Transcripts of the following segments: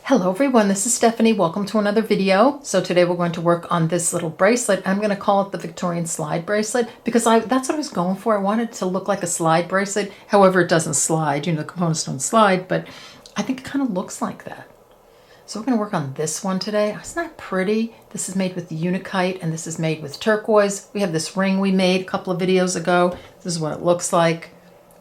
Hello everyone, this is Stephanie. Welcome to another video. So today we're going to work on this little bracelet. I'm going to call it the Victorian slide bracelet because that's what I was going for. I wanted it to look like a slide bracelet. However, it doesn't slide. You know, the components don't slide, but I think it kind of looks like that. So we're going to work on this one today. Isn't that pretty? This is made with Unakite and this is made with turquoise. We have this ring we made a couple of videos ago. This is what it looks like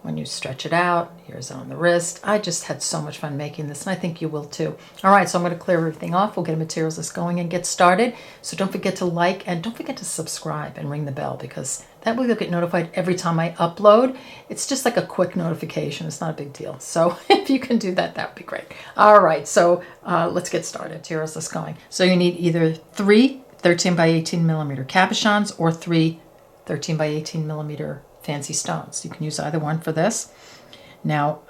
when you stretch it out. Here's on the wrist. I just had so much fun making this, and I think you will too. All right, so I'm going to clear everything off. We'll get a materials list going and get started. So don't forget to like and don't forget to subscribe and ring the bell, because that way you'll get notified every time I upload. It's just like a quick notification. It's not a big deal. So if you can do that, that would be great. All right, so let's get started. Materials list going. So you need either 3 13 by 18 millimeter cabochons or 3 13 by 18 millimeter fancy stones. You can use either one for this. Now,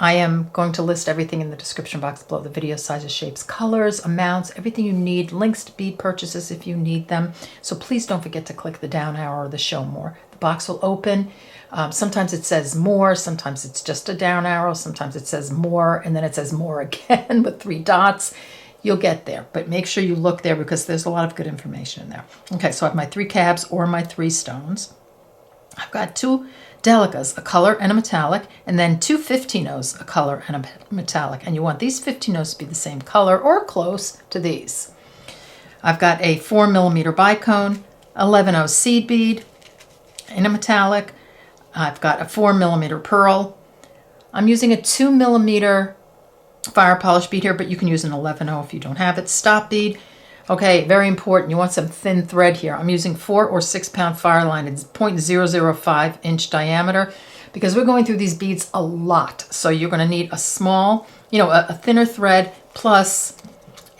I am going to list everything in the description box below: the video, sizes, shapes, colors, amounts, everything you need, links to bead purchases if you need them. So please don't forget to click the down arrow or the show more. The box will open. Sometimes it says more, sometimes it's just a down arrow, sometimes it says more, and then it says more again with 3 dots. You'll get there, but make sure you look there because there's a lot of good information in there. Okay, so I have my 3 cabs or my 3 stones. I've got 2 Delicas, a color and a metallic, and then 2 15-0s, a color and a metallic. And you want these 15-0s to be the same color or close to these. I've got a 4 millimeter bicone, 11-0 seed bead in a metallic. I've got a 4 millimeter pearl. I'm using a 2 millimeter fire polish bead here, but you can use an 11-0 if you don't have it. Stop bead. Okay, very important. You want some thin thread here. I'm using 4 or 6 pound fire line. It's 0.005 inch diameter because we're going through these beads a lot. So you're going to need a small, a thinner thread plus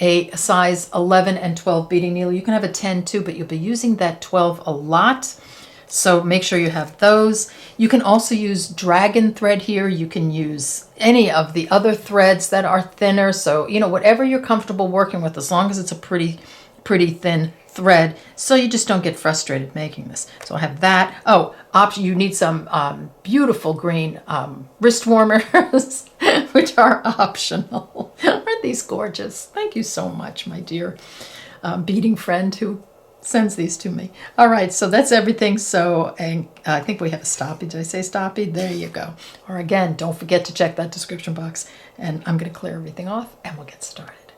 a size 11 and 12 beading needle. You can have a 10 too, but you'll be using that 12 a lot. So make sure you have those. You can also use dragon thread here. You can use any of the other threads that are thinner. So, whatever you're comfortable working with, as long as it's a pretty thin thread, so you just don't get frustrated making this. So I have that. Oh, you need some beautiful green wrist warmers, which are optional. Aren't these gorgeous? Thank you so much, my dear beading friend who sends these to me. All right, so that's everything. So, and I think we have a stop bead. Did I say stop bead? There you go. Or again, don't forget to check that description box. And I'm going to clear everything off and we'll get started.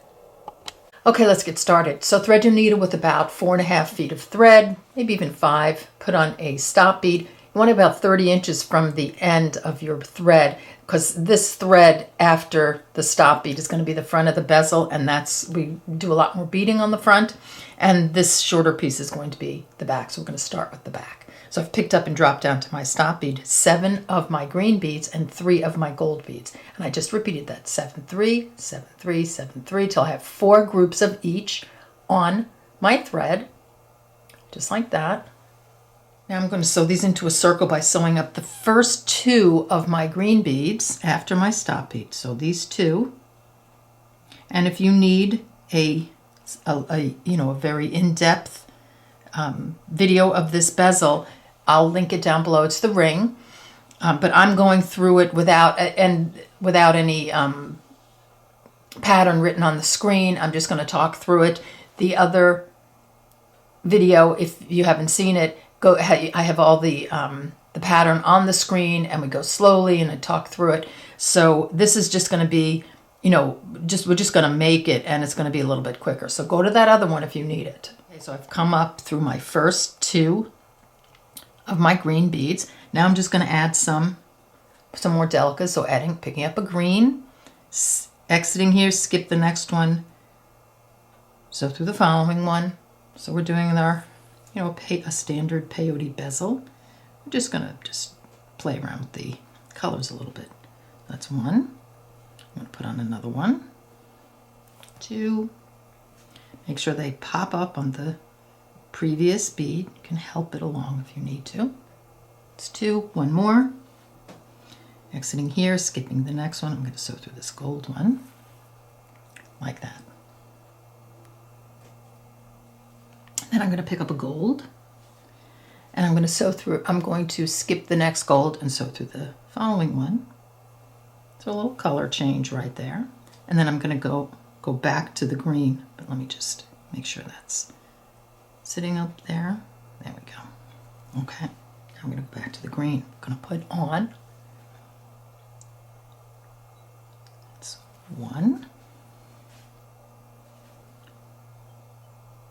Okay, let's get started. So thread your needle with about 4.5 feet of thread, maybe even 5. Put on a stop bead. You want about 30 inches from the end of your thread, because this thread after the stop bead is going to be the front of the bezel, and we do a lot more beading on the front, and this shorter piece is going to be the back. So we're going to start with the back. So I've picked up and dropped down to my stop bead 7 of my green beads and 3 of my gold beads, and I just repeated that 7 3 7 3 7 3 till I have 4 groups of each on my thread, just like that. Now I'm going to sew these into a circle by sewing up the first 2 of my green beads after my stop bead. So these 2. And if you need a very in-depth video of this bezel, I'll link it down below. It's the ring, but I'm going through it without any pattern written on the screen. I'm just going to talk through it. The other video, if you haven't seen it, I have all the pattern on the screen, and we go slowly and I talk through it. So this is just going to be, we're just going to make it, and it's going to be a little bit quicker. So go to that other one if you need it. Okay, so I've come up through my first 2 of my green beads. Now I'm just going to add some more Delicas. So picking up a green, exiting here, skip the next one, so through the following one. So we're doing our a standard peyote bezel. I'm just going to play around with the colors a little bit. That's 1. I'm going to put on another 1. 2. Make sure they pop up on the previous bead. You can help it along if you need to. It's 2. 1 more. Exiting here, skipping the next one. I'm going to sew through this gold one like that. Then I'm going to pick up a gold, and I'm going to skip the next gold and sew through the following one. So a little color change right there. And then I'm going to go go back to the green, but let me just make sure that's sitting up there. There we go. Okay, now I'm going to go back to the green. I'm going to put on, that's 1,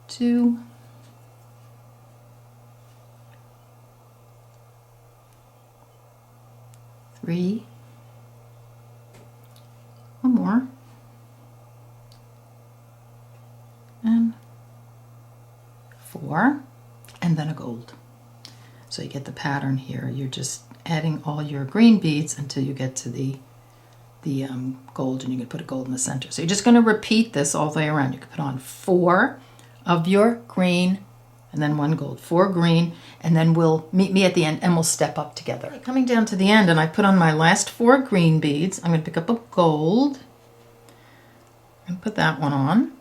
2, 3, one more, and 4, and then a gold. So you get the pattern here. You're just adding all your green beads until you get to the gold, and you can put a gold in the center. So you're just going to repeat this all the way around. You can put on 4 of your green and then 1 gold, 4 green, and then we'll meet me at the end and we'll step up together. Okay, coming down to the end, and I put on my last 4 green beads. I'm going to pick up a gold and put that one on.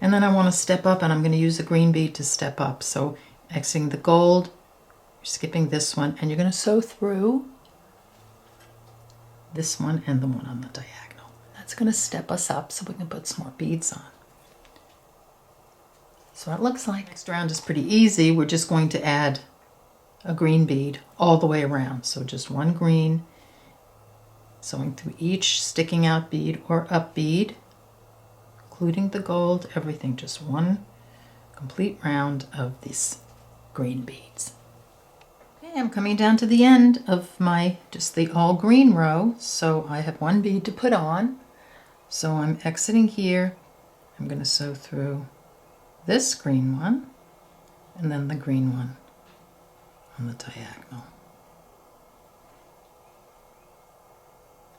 And then I want to step up, and I'm going to use a green bead to step up. So exiting the gold, you're skipping this one, and you're going to sew through this one and the one on the diagonal. That's going to step us up so we can put some more beads on. So it looks like next round is pretty easy. We're just going to add a green bead all the way around. So just 1 green, sewing through each sticking out bead or up bead, including the gold, everything, just 1 complete round of these green beads. Okay, I'm coming down to the end of my just the all green row, so I have 1 bead to put on. So I'm exiting here. I'm going to sew through this green one and then the green one on the diagonal,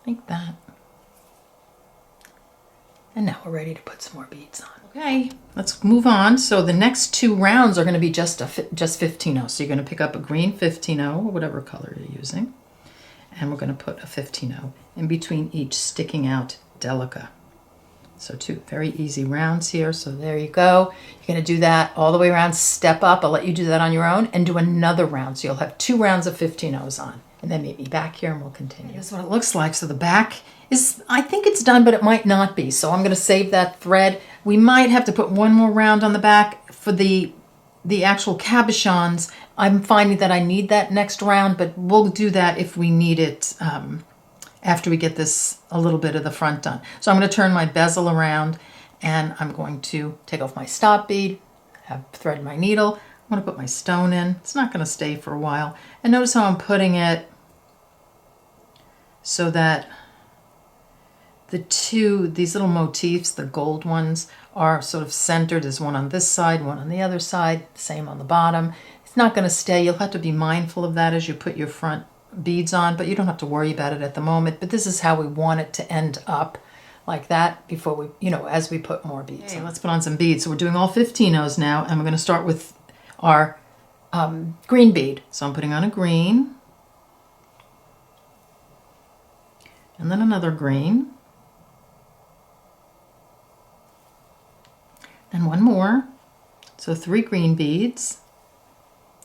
like that. And now we're ready to put some more beads on. Okay, let's move on. So the next 2 rounds are going to be just 15-0. So you're going to pick up a green 15-0, or whatever color you're using, and we're going to put a 15-0 in between each sticking out Delica. So 2 very easy rounds here. So there you go. You're going to do that all the way around, step up. I'll let you do that on your own, and do another round. So you'll have 2 rounds of 15-0s on, and then meet me back here and we'll continue. This is what it looks like. So the back is, I think it's done, but it might not be. So I'm going to save that thread. We might have to put 1 more round on the back for the actual cabochons. I'm finding that I need that next round, but we'll do that if we need it after we get this a little bit of the front done. So I'm going to turn my bezel around, and I'm going to take off my stop bead, thread my needle. I'm going to put my stone in. It's not going to stay for a while. And notice how I'm putting it so that these little motifs, the gold ones, are sort of centered. There's one on this side, one on the other side, same on the bottom. It's not going to stay. You'll have to be mindful of that as you put your front beads on, but you don't have to worry about it at the moment. But this is how we want it to end up, like that, before we, as we put more beads on. Let's put on some beads. So we're doing all 15-0s now, and we're going to start with our green bead. So I'm putting on a green, and then another green, and 1 more. So 3 green beads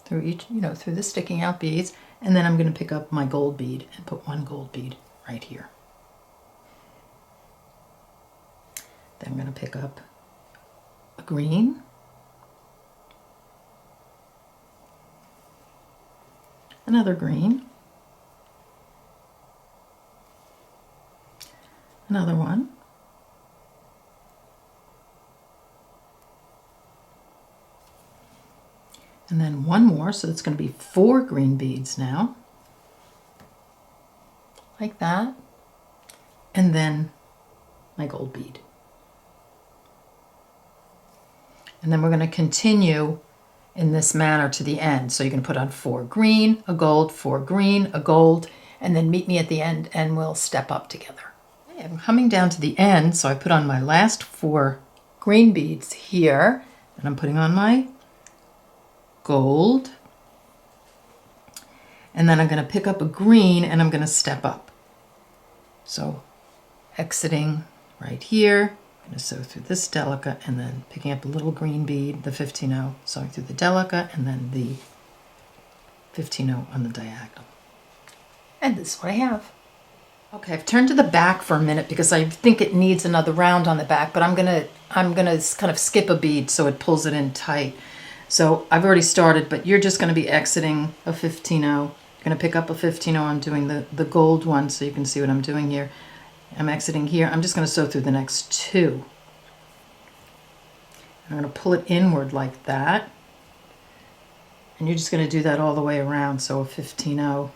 through each, through the sticking out beads. And then I'm going to pick up my gold bead and put 1 gold bead right here. Then I'm going to pick up a green, another green, another one, and then 1 more, so it's going to be 4 green beads now, like that, and then my gold bead. And then we're going to continue in this manner to the end. So you're going to put on 4 green, a gold, 4 green, a gold, and then meet me at the end and we'll step up together. Okay, I'm coming down to the end, so I put on my last 4 green beads here, and I'm putting on my gold, and then I'm going to pick up a green and I'm going to step up. So exiting right here, I'm going to sew through this Delica and then picking up a little green bead, the 15-0, sewing through the Delica and then the 15-0 on the diagonal. And this is what I have. Okay, I've turned to the back for a minute because I think it needs another round on the back, but I'm gonna kind of skip a bead so it pulls it in tight. So I've already started, but you're just gonna be exiting a 15-0. You're gonna pick up a 15-0. I'm doing the gold one so you can see what I'm doing here. I'm exiting here. I'm just gonna sew through the next two. I'm gonna pull it inward like that. And you're just gonna do that all the way around, so a 15-0.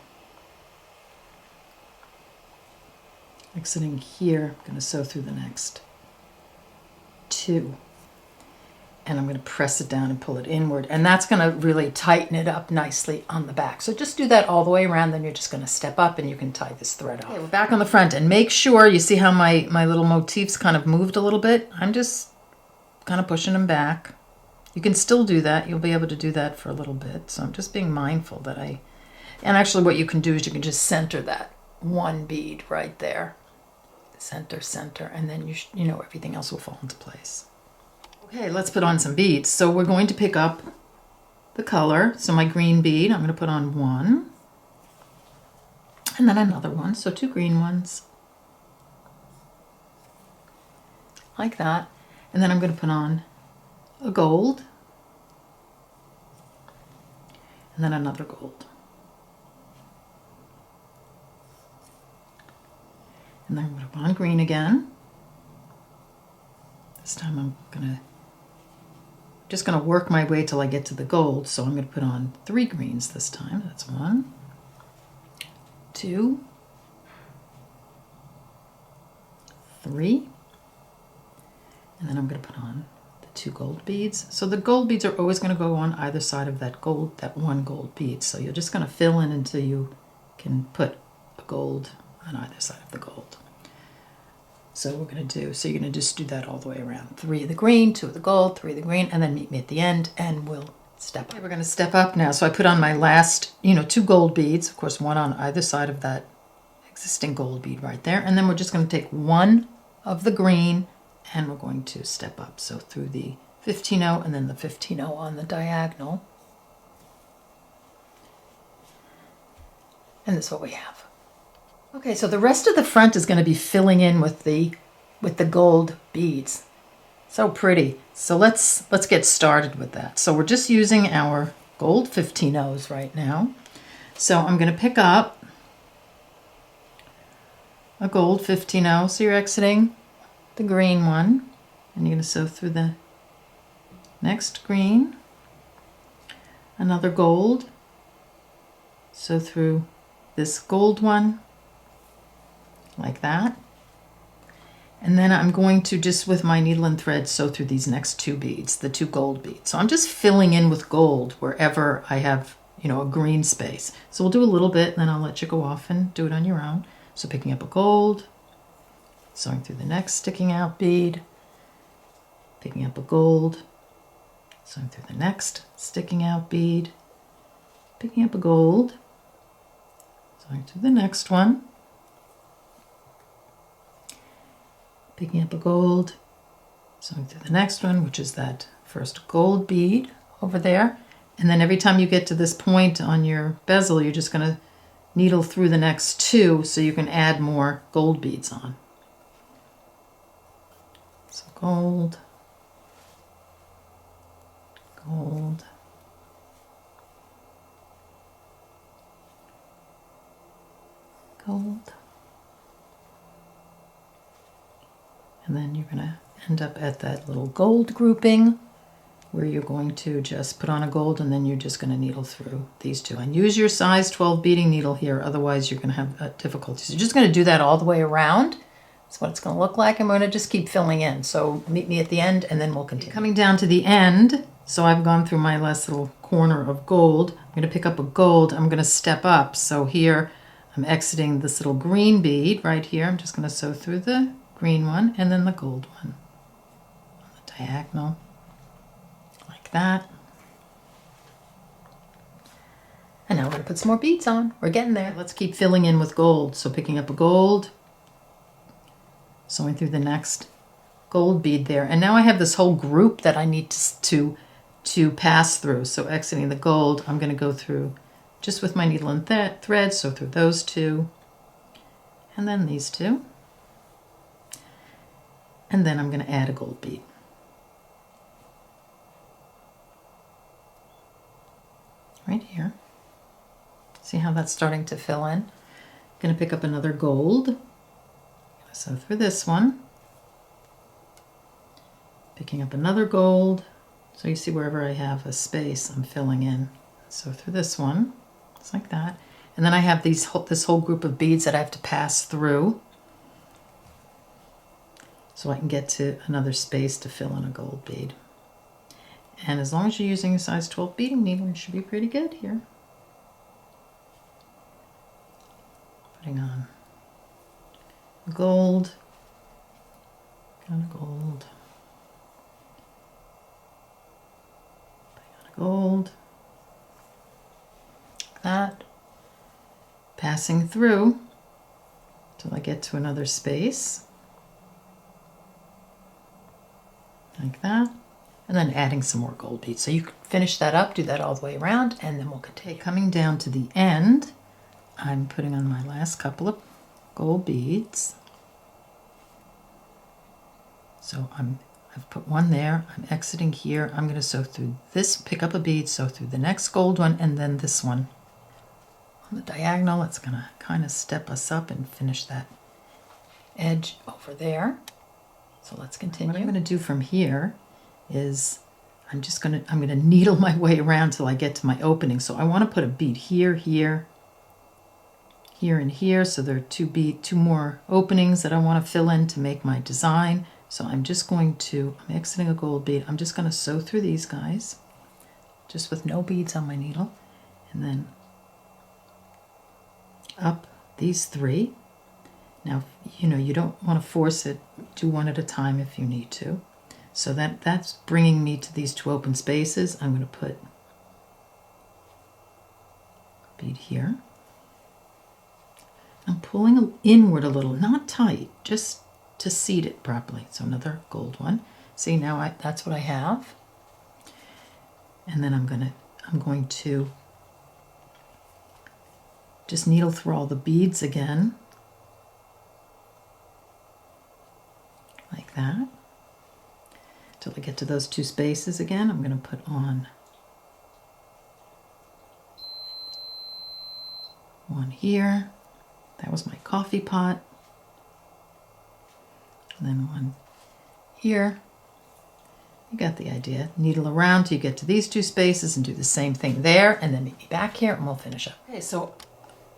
Exiting here, I'm going to sew through the next two. And I'm going to press it down and pull it inward. And that's going to really tighten it up nicely on the back. So just do that all the way around, then you're just going to step up and you can tie this thread off. Okay, we're back on the front, and make sure you see how my little motifs kind of moved a little bit. I'm just kind of pushing them back. You can still do that. You'll be able to do that for a little bit. So I'm just being mindful that and actually what you can do is you can just center that one bead right there. Center, and then you know everything else will fall into place. Okay, let's put on some beads. So we're going to pick up the color. So my green bead, I'm going to put on one, and then another one. So two green ones, like that. And then I'm going to put on a gold, and then another gold. And then I'm going to put on green again. This time I'm just going to work my way till I get to the gold. So I'm going to put on three greens this time. That's 1, 2, 3. And then I'm going to put on the 2 gold beads. So the gold beads are always going to go on either side of that one gold bead. So you're just going to fill in until you can put a gold on either side of the gold. So we're going to so you're going to just do that all the way around. 3 of the green, 2 of the gold, 3 of the green, and then meet me at the end and we'll step up. Okay, we're going to step up now. So I put on my last, 2 gold beads, of course, one on either side of that existing gold bead right there. And then we're just going to take 1 of the green and we're going to step up. So through the 15-0 and then the 15-0 on the diagonal. And this is what we have. Okay, so the rest of the front is going to be filling in with the gold beads. So pretty. So let's get started with that. So we're just using our gold 15-0s right now. So I'm going to pick up a gold 15-0. So you're exiting the green one, and you're going to sew through the next green, another gold, sew through this gold one, like that. And then I'm going to just with my needle and thread sew through these next 2 beads, the 2 gold beads. So I'm just filling in with gold wherever I have, a green space. So we'll do a little bit and then I'll let you go off and do it on your own. So picking up a gold, sewing through the next sticking out bead, picking up a gold, sewing through the next sticking out bead, picking up a gold, sewing through the next one, picking up a gold, sewing through the next one, which is that first gold bead over there. And then every time you get to this point on your bezel, you're just going to needle through the next 2 so you can add more gold beads on. So gold, gold, gold. And then you're going to end up at that little gold grouping where you're going to just put on a gold and then you're just going to needle through these 2. And use your size 12 beading needle here, otherwise you're going to have difficulties. You're just going to do that all the way around. That's what it's going to look like. I'm going to just keep filling in. So meet me at the end and then we'll continue. Coming down to the end, so I've gone through my last little corner of gold. I'm going to pick up a gold. I'm going to step up. So here I'm exiting this little green bead right here. I'm just going to sew through the green one and then the gold one on the diagonal, like that. And now we're going to put some more beads on. We're getting there. Let's keep filling in with gold. So picking up a gold, sewing through the next gold bead there. And now I have this whole group that I need to pass through. So exiting the gold, I'm going to go through just with my needle and thread, sew through those 2. and then these two. And then I'm going to add a gold bead. Right here. See how that's starting to fill in? I'm going to pick up another gold. So through this one. Picking up another gold. So you see wherever I have a space, I'm filling in. So through this one, it's like that. And then I have this whole group of beads that I have to pass through. So I can get to another space to fill in a gold bead. And as long as you're using a size 12 beading needle, it should be pretty good here. Putting on gold, kind of gold, putting on a gold, like that, passing through till I get to another space, like that, and then adding some more gold beads. So you can finish that up, do that all the way around, and then we'll continue. Coming down to the end, I'm putting on my last couple of gold beads. So I've put one there, I'm exiting here, I'm going to sew through this, pick up a bead, sew through the next gold one, and then this one. On the diagonal, it's going to kind of step us up and finish that edge over there. So let's continue. What I'm going to do from here is I'm going to needle my way around till I get to my opening. So I want to put a bead here, here, here, and here. So there are two more openings that I want to fill in to make my design. So I'm just going to, I'm exiting a gold bead. I'm just going to sew through these guys, just with no beads on my needle, and then up these three. Now, you know, you don't want to force it. Do one at a time if you need to. So that's bringing me to these two open spaces. I'm going to put a bead here. I'm pulling inward a little, not tight, just to seat it properly. So another gold one. See, now that's what I have. And then I'm going to just needle through all the beads again, like that, till I get to those two spaces again. I'm going to put on one here. That was my coffee pot. And then one here. You got the idea. Needle around till you get to these two spaces and do the same thing there, and then meet me back here and we'll finish up. Okay, so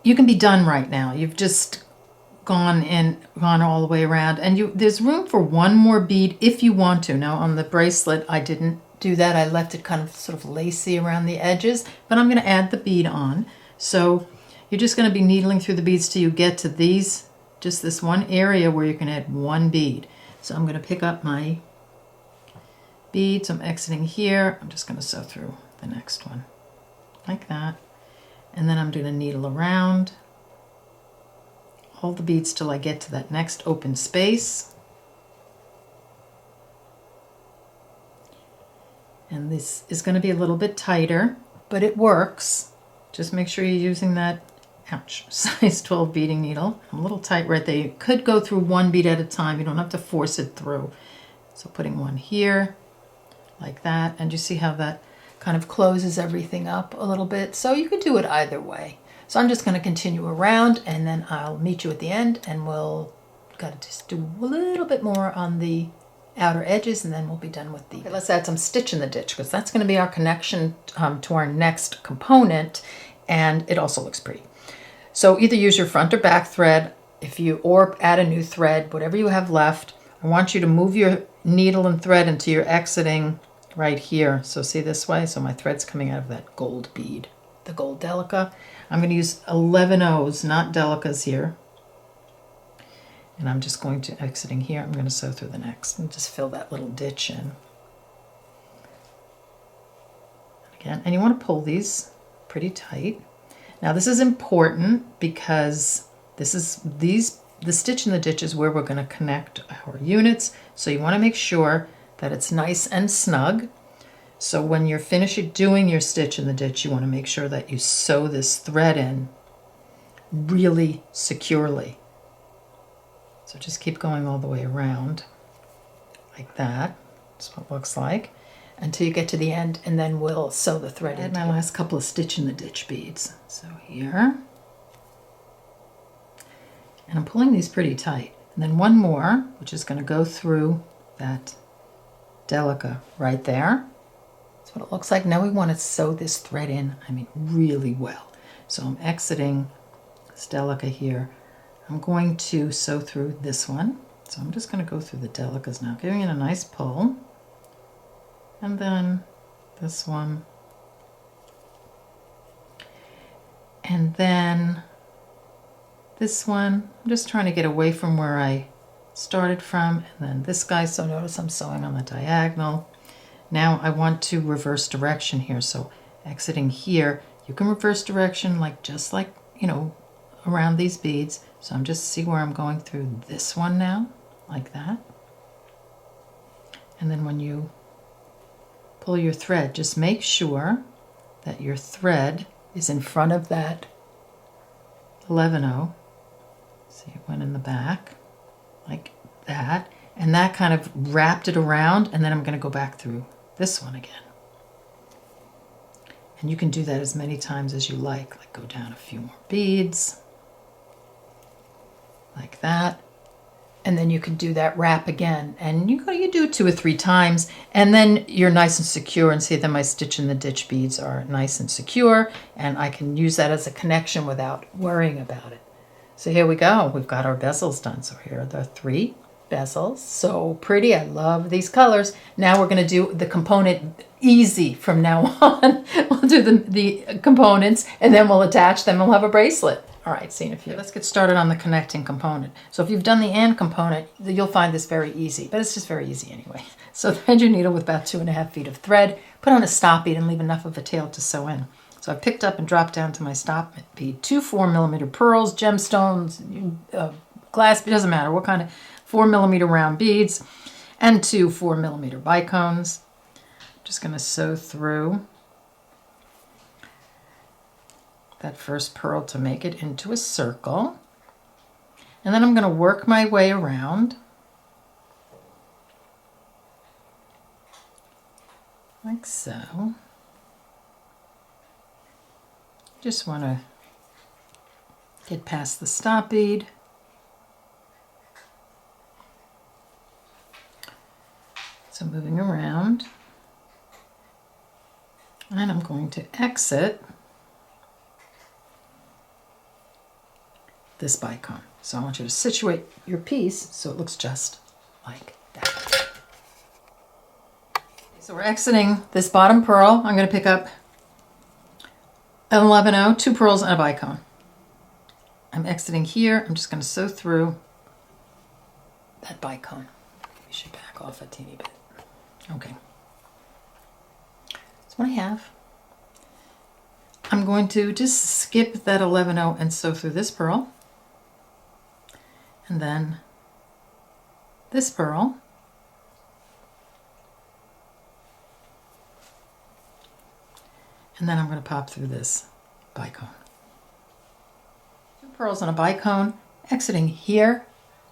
you can be done right now. You've just gone all the way around, and there's room for one more bead if you want to. Now on the bracelet, I didn't do that. I left it kind of sort of lacy around the edges, but I'm going to add the bead on. So you're just going to be needling through the beads till you get to these, just this one area where you can add one bead. So I'm going to pick up my beads. I'm exiting here. I'm just going to sew through the next one like that. And then I'm going to needle around all the beads till I get to that next open space. And this is going to be a little bit tighter, but it works. Just make sure you're using that, ouch, size 12 beading needle. I'm a little tight right there. You could go through one bead at a time. You don't have to force it through. So putting one here, like that. And you see how that kind of closes everything up a little bit. So you could do it either way. So I'm just going to continue around, and then I'll meet you at the end, and we'll got to just do a little bit more on the outer edges, and then we'll be done with the... Okay, let's add some stitch in the ditch, because that's going to be our connection to our next component, and it also looks pretty. So either use your front or back thread, or add a new thread, whatever you have left. I want you to move your needle and thread until you're exiting right here. So see this way? So my thread's coming out of that gold bead, the gold Delica. I'm going to use 11 O's, not Delicas here. And I'm just going to, exiting here, I'm going to sew through the next and just fill that little ditch in. Again, and you want to pull these pretty tight. Now this is important because the stitch in the ditch is where we're going to connect our units. So you want to make sure that it's nice and snug. So when you're finished doing your stitch in the ditch, you want to make sure that you sew this thread in really securely. So just keep going all the way around like that. That's what it looks like until you get to the end, and then we'll sew the thread in. My last couple of stitch in the ditch beads. So here, and I'm pulling these pretty tight. And then one more, which is going to go through that Delica right there. That's what it looks like. Now we want to sew this thread in, I mean, really well. So I'm exiting this Delica here. I'm going to sew through this one. So I'm just going to go through the Delicas now, giving it a nice pull. And then this one. And then this one. I'm just trying to get away from where I started from. And then this guy, so notice I'm sewing on the diagonal. Now I want to reverse direction here. So exiting here, you can reverse direction like just like, you know, around these beads. So I'm just see where I'm going through this one now, like that. And then when you pull your thread, just make sure that your thread is in front of that 11-0. See, it went in the back like that. And that kind of wrapped it around, and then I'm going to go back through this one again. And you can do that as many times as you like go down a few more beads, like that. And then you can do that wrap again. And you do it 2 or 3 times, and then you're nice and secure. And see that my stitch in the ditch beads are nice and secure, and I can use that as a connection without worrying about it. So here we go. We've got our bezels done. So here are the 3 bezels. So pretty. I love these colors. Now we're going to do the component easy from now on. We'll do the components, and then we'll attach them and we'll have a bracelet. All right, see you in a few. Let's get started on the connecting component. So if you've done the and component, you'll find this very easy, but it's just very easy anyway. So thread your needle with about 2.5 feet of thread, put on a stop bead and leave enough of a tail to sew in. So I picked up and dropped down to my stop bead 2 4mm pearls, gemstones, glass, it doesn't matter what kind of 4mm round beads, and 2 4mm bicones. Just going to sew through that first pearl to make it into a circle. And then I'm going to work my way around like so. Just want to get past the stop bead. So moving around. And I'm going to exit this bicone. So I want you to situate your piece so it looks just like that. So we're exiting this bottom pearl. I'm going to pick up an 11-0, 2 pearls, and a bicone. I'm exiting here. I'm just going to sew through that bicone. We should back off a teeny bit. Okay. That's what I have. I'm going to just skip that 11-0 and sew through this pearl. And then this pearl. And then I'm going to pop through this bicone. 2 pearls and a bicone. Exiting here.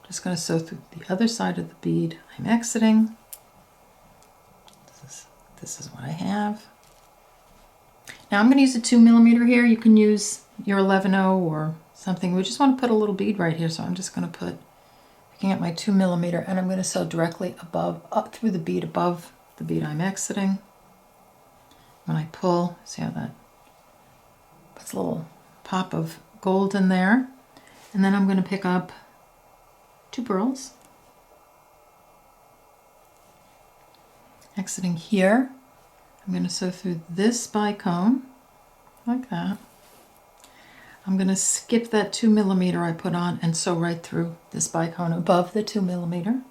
Just going to sew through the other side of the bead. I'm exiting. This is what I have. Now I'm going to use a 2mm here. You can use your 11-0 or something. We just want to put a little bead right here, so I'm just going to put, picking up my 2mm, and I'm going to sew directly above, up through the bead above the bead I'm exiting. When I pull, see how that puts a little pop of gold in there. And then I'm going to pick up 2 pearls. Exiting here, I'm going to sew through this bicone, like that. I'm going to skip that 2mm I put on and sew right through this bicone above the 2mm.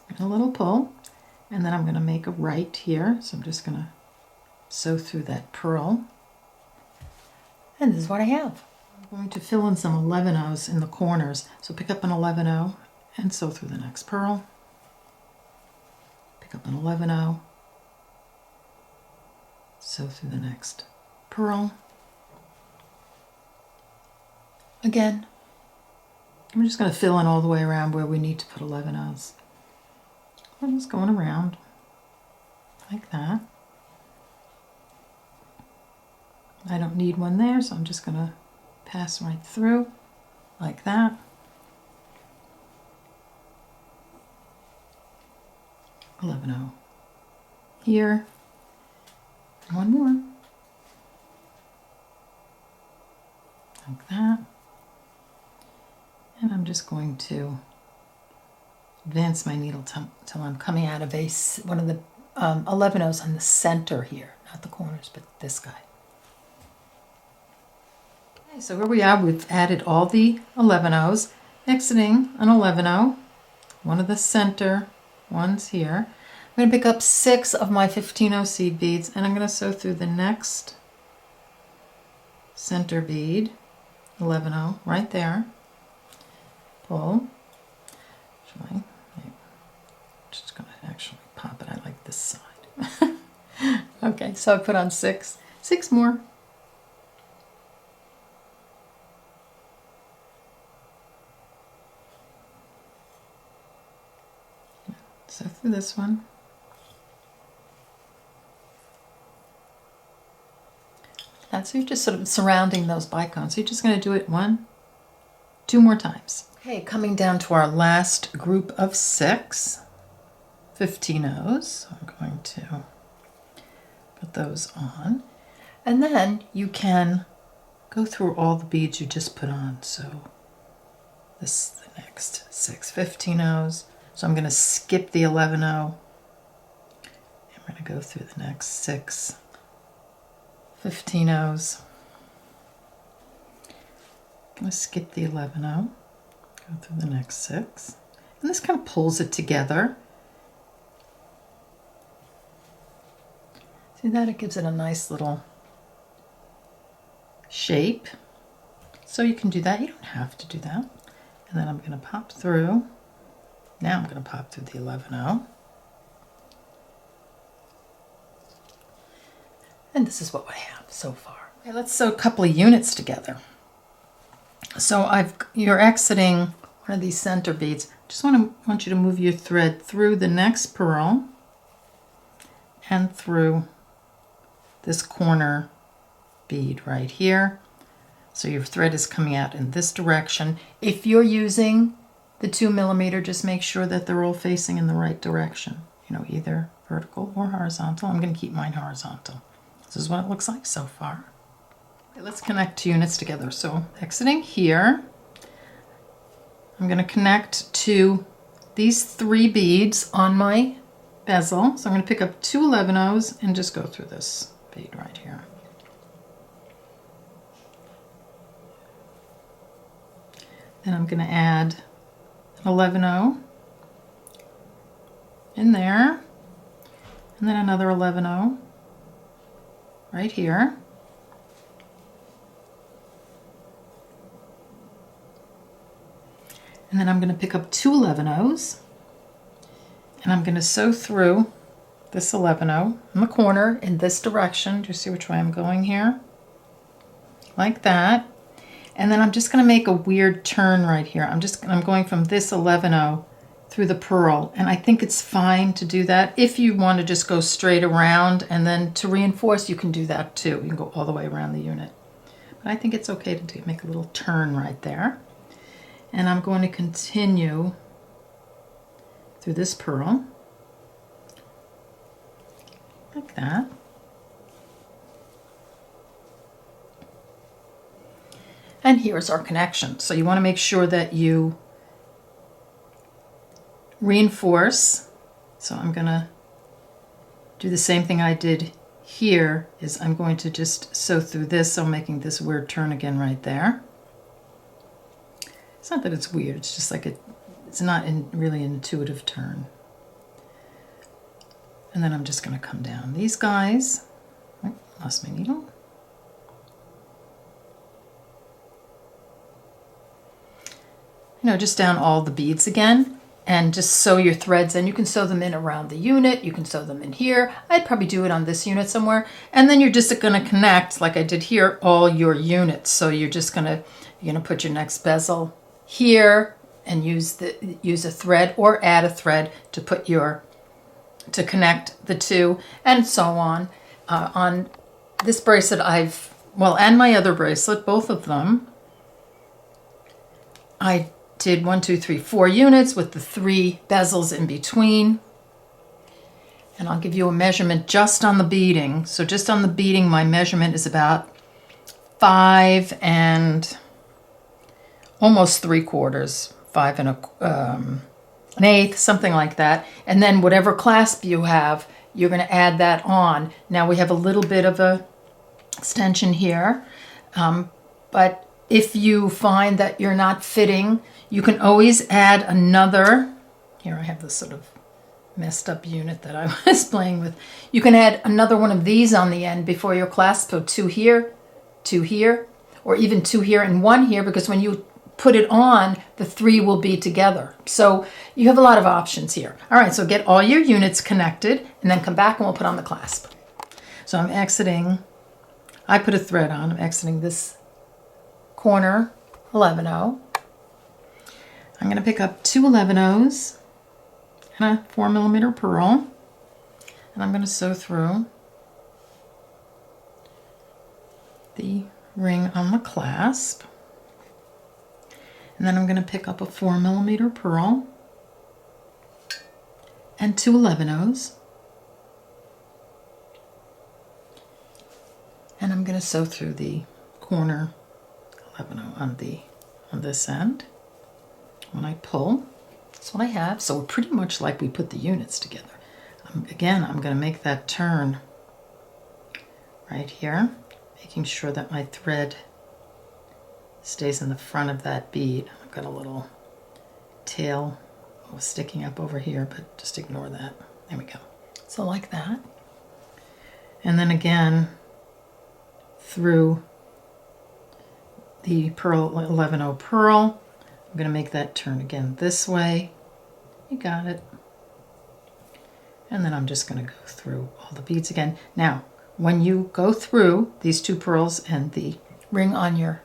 And a little pull, and then I'm going to make a right here, so I'm just going to sew through that pearl. And this is what I have. I'm going to fill in some 11-0s in the corners, so pick up an 11-0 and sew through the next pearl. Pick up an 11-0, sew through the next pearl. Again, I'm just going to fill in all the way around where we need to put 11 O's. I'm just going around like that. I don't need one there, so I'm just going to pass right through like that. $11 here. One more. Like that. And I'm just going to advance my needle till I'm coming out of one of the 11 O's on the center here, not the corners, but this guy. Okay, so here we are. We've added all the 11 O's, exiting an 11 O, one of the center ones here. I'm going to pick up 6 of my 15O seed beads, and I'm going to sew through the next center bead, 11O, right there. Pull. I'm just going to actually pop it. I like this side. Okay, so I put on 6 more. So through this one. So you're just sort of surrounding those bicones. So you're just going to do it 1, 2 more times. Okay, coming down to our last group of 6 15Os. So I'm going to put those on. And then you can go through all the beads you just put on. So this is the next 6 15Os. So I'm going to skip the 11O. And we're going to go through the next 6 15Os. I'm going to skip the 11O. Go through the next 6. And this kind of pulls it together. See that? It gives it a nice little shape. So you can do that. You don't have to do that. And then I'm going to pop through. Now I'm going to pop through the 11O. And this is what I have so far. Okay, let's sew a couple of units together. So you're exiting one of these center beads. Just want you to move your thread through the next purl and through this corner bead right here. So your thread is coming out in this direction. If you're using the 2mm, just make sure that they're all facing in the right direction. You know, either vertical or horizontal. I'm going to keep mine horizontal. This is what it looks like so far. Okay, let's connect 2 units together. So exiting here, I'm going to connect to these 3 beads on my bezel. So I'm going to pick up 2 11Os and just go through this bead right here. Then I'm going to add an 11O in there, and then another 11O right here. And then I'm going to pick up 2 11Os, and I'm going to sew through this 11O in the corner in this direction. Do you see which way I'm going here? Like that. And then I'm just going to make a weird turn right here. I'm going from this 11O through the purl, and I think it's fine to do that. If you want to just go straight around and then to reinforce, you can do that too. You can go all the way around the unit. But I think it's okay to make a little turn right there. And I'm going to continue through this purl like that. And here's our connection. So you want to make sure that you reinforce. So I'm going to do the same thing I did here, is I'm going to just sew through this, so I'm making this weird turn again right there. It's not that it's weird, it's just like it's not really an intuitive turn. And then I'm just going to come down these guys. Oh, lost my needle. You know, just down all the beads again, and just sew your threads in. You can sew them in around the unit, you can sew them in here. I'd probably do it on this unit somewhere. And then you're just going to connect, like I did here, all your units. So you're just going to put your next bezel here and use a thread or add a thread to to connect the two, and so on. On this bracelet and my other bracelet, both of them, I did 1, 2, 3, 4 units with the 3 bezels in between. And I'll give you a measurement just on the beading. So just on the beading, my measurement is about 5 and almost 3/4, 5 and an eighth, something like that. And then whatever clasp you have, you're going to add that on. Now we have a little bit of a extension here, but if you find that you're not fitting, you can always add another. Here I have this sort of messed up unit that I was playing with. You can add another one of these on the end before your clasp, so 2 here, 2 here, or even 2 here and 1 here, because when you put it on, the 3 will be together. So you have a lot of options here. All right, so get all your units connected and then come back and we'll put on the clasp. So I'm exiting, I put a thread on, I'm exiting this corner 11/0. I'm going to pick up 2 11/0s and a 4mm pearl, and I'm going to sew through the ring on the clasp. And then I'm going to pick up a 4mm pearl and 2 11/0s. And I'm going to sew through the corner 11/0 on this end. When I pull, that's what I have. So we're pretty much like we put the units together. Again, I'm going to make that turn right here, making sure that my thread stays in the front of that bead. I've got a little tail sticking up over here, but just ignore that. There we go. So like that. And then again, through the pearl 11/0 pearl, I'm going to make that turn again this way. You got it. And then I'm just going to go through all the beads again. Now, when you go through these 2 pearls and the ring on your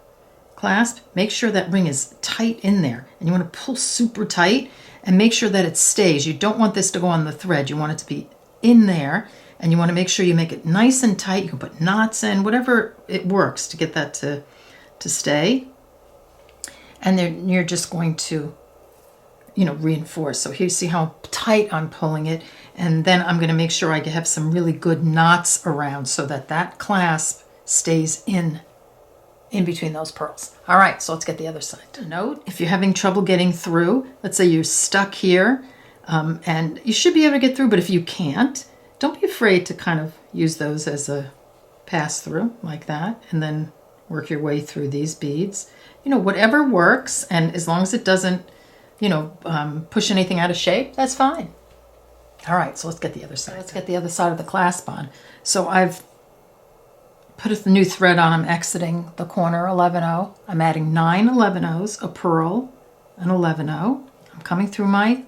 clasp, make sure that ring is tight in there. And you want to pull super tight and make sure that it stays. You don't want this to go on the thread. You want it to be in there. And you want to make sure you make it nice and tight. You can put knots in, whatever it works to get that to stay. And then you're just going to, reinforce. So here you see how tight I'm pulling it. And then I'm going to make sure I have some really good knots around so that that clasp stays in between those pearls. All right, so let's get the other side. To note, if you're having trouble getting through, let's say you're stuck here, and you should be able to get through, but if you can't, don't be afraid to kind of use those as a pass through like that, and then work your way through these beads. Whatever works, and as long as it doesn't, push anything out of shape, that's fine. All right, so let's get the other side. Let's get the other side of the clasp on. So I've put a new thread on. I'm exiting the corner 11/0. I'm adding 9 11/0s, a pearl, an 11/0. I'm coming through my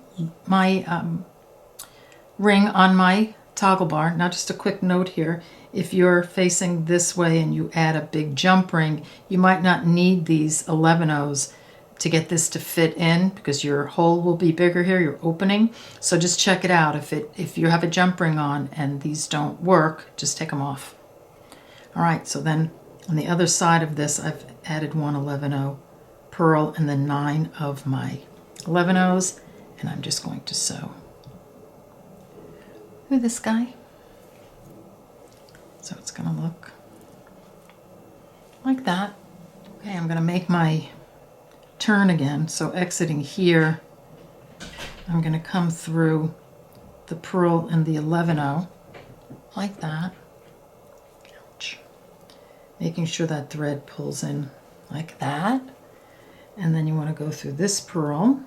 ring on my toggle bar. Now just a quick note here. If you're facing this way and you add a big jump ring, you might not need these 11/0s to get this to fit in because your hole will be bigger here, your opening. So just check it out. If you have a jump ring on and these don't work, just take them off. All right, so then on the other side of this, I've added 1 11/0 pearl and then 9 of my 11/0s, and I'm just going to sew through this guy. So it's going to look like that. Okay, I'm going to make my turn again. So exiting here, I'm going to come through the pearl and the 11/0 like that. Ouch. Making sure that thread pulls in like that. And then you want to go through this pearl.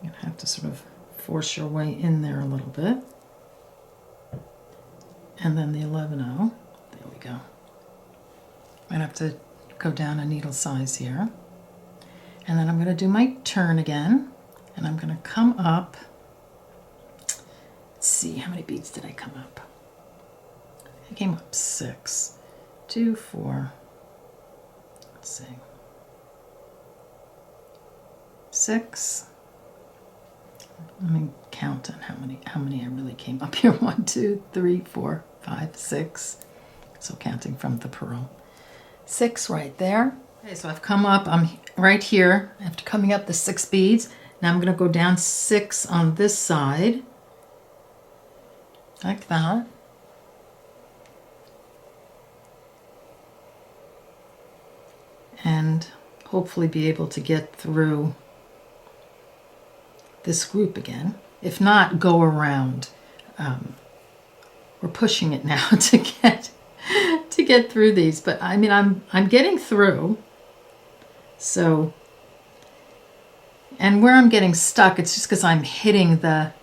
You're going to have to sort of force your way in there a little bit. And then the 11/0. There we go. Might have to go down a needle size here. And then I'm going to do my turn again. And I'm going to come up. Let's see, how many beads did I come up? I came up 6. 2, 4. Let's see. 6. Let me count on how many I really came up here. 1, 2, 3, 4, 5, 6. So counting from the pearl. 6 right there. Okay, so I've come up, I'm right here. After coming up the 6 beads, now I'm going to go down 6 on this side. Like that. And hopefully be able to get through this group again. If not, go around. We're pushing it now to get through these, but I mean I'm getting through. So, and where I'm getting stuck, it's just because I'm hitting the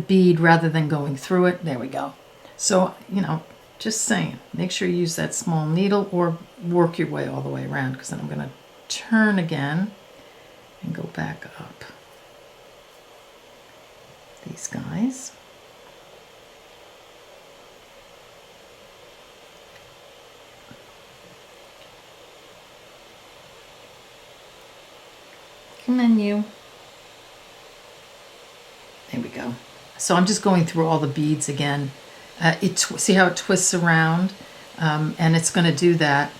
bead rather than going through it. There we go. So, you know, just saying, make sure you use that small needle or work your way all the way around, because then I'm going to turn again and go back up. These guys. Come on, you. There we go. So I'm just going through all the beads again. See how it twists around? And it's going to do that.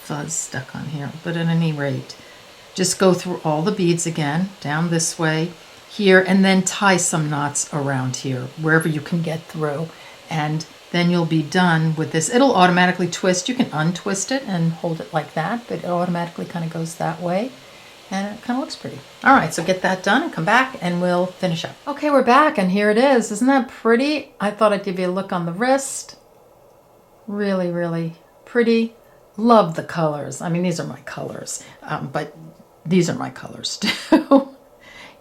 Fuzz stuck on here. But at any rate, just go through all the beads again, down this way, here, and then tie some knots around here, wherever you can get through. And then you'll be done with this. It'll automatically twist. You can untwist it and hold it like that, but it automatically kind of goes that way. And it kind of looks pretty. All right, so get that done and come back and we'll finish up. Okay, we're back and here it is. Isn't that pretty? I thought I'd give you a look on the wrist. Really, really pretty. Love the colors. I mean, these are my colors, but these are my colors too.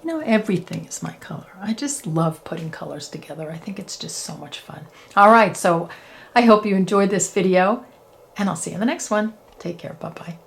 You know, everything is my color. I just love putting colors together. I think it's just so much fun. All right, so I hope you enjoyed this video and I'll see you in the next one. Take care. Bye-bye.